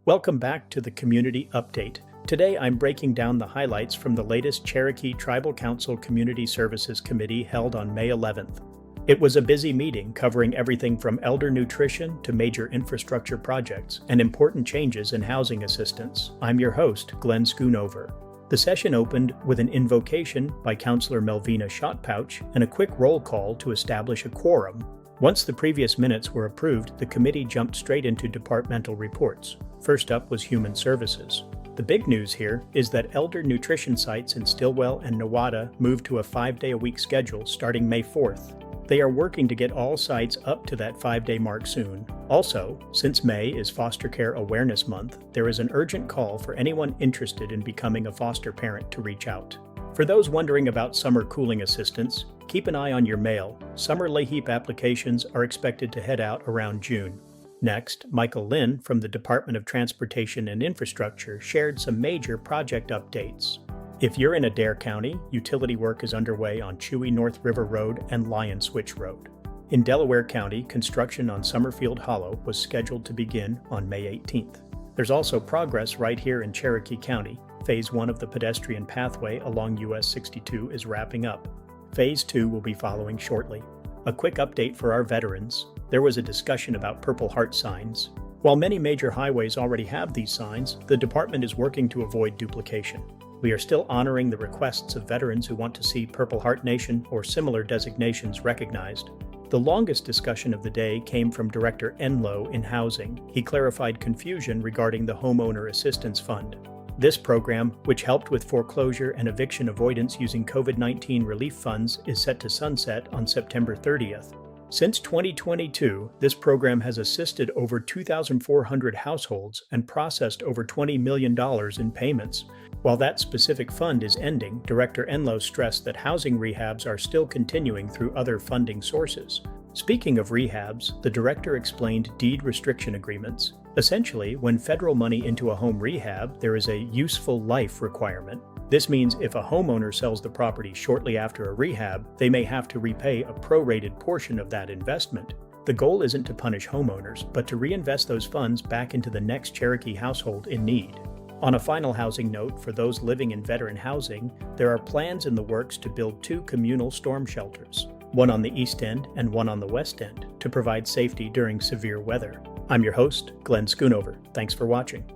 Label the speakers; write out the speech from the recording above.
Speaker 1: Welcome back to the Community Update. Today I'm breaking down the highlights from the latest Cherokee Tribal Council Community Services Committee held on May 11th. It was a busy meeting covering everything from elder nutrition to major infrastructure projects and important changes in housing assistance. I'm your host, Glenn Schoonover. The session opened with an invocation by Councilor Melvina Shotpouch and a quick roll call to establish a quorum. Once the previous minutes were approved, the committee jumped straight into departmental reports. First up was Human Services. The big news here is that elder nutrition sites in Stillwell and Nowata moved to a 5-day-a-week schedule starting May 4th. They are working to get all sites up to that 5-day mark soon. Also, since May is Foster Care Awareness Month, there is an urgent call for anyone interested in becoming a foster parent to reach out. For those wondering about summer cooling assistance, keep an eye on your mail. Summer LAHEAP applications are expected to head out around June. Next, Michael Lynn from the Department of Transportation and Infrastructure shared some major project updates. If you're in Adair County, utility work is underway on Chewy North River Road and Lion Switch Road. In Delaware County, construction on Summerfield Hollow was scheduled to begin on May 18th. There's also progress right here in Cherokee County. Phase 1 of the pedestrian pathway along US 62 is wrapping up. Phase 2 will be following shortly. A quick update for our veterans. There was a discussion about Purple Heart signs. While many major highways already have these signs, the department is working to avoid duplication. We are still honoring the requests of veterans who want to see Purple Heart Nation or similar designations recognized. The longest discussion of the day came from Director Enlow in Housing. He clarified confusion regarding the Homeowner Assistance Fund. This program, which helped with foreclosure and eviction avoidance using COVID-19 relief funds, is set to sunset on September 30th. Since 2022, this program has assisted over 2,400 households and processed over $20 million in payments. While that specific fund is ending, Director Enlow stressed that housing rehabs are still continuing through other funding sources. Speaking of rehabs, the director explained deed restriction agreements. Essentially, when federal money into a home rehab, there is a useful life requirement. This means if a homeowner sells the property shortly after a rehab, they may have to repay a prorated portion of that investment. The goal isn't to punish homeowners, but to reinvest those funds back into the next Cherokee household in need. On a final housing note, for those living in veteran housing, there are plans in the works to build 2 communal storm shelters, one on the east end and one on the west end, to provide safety during severe weather. I'm your host, Glenn Schoonover. Thanks for watching.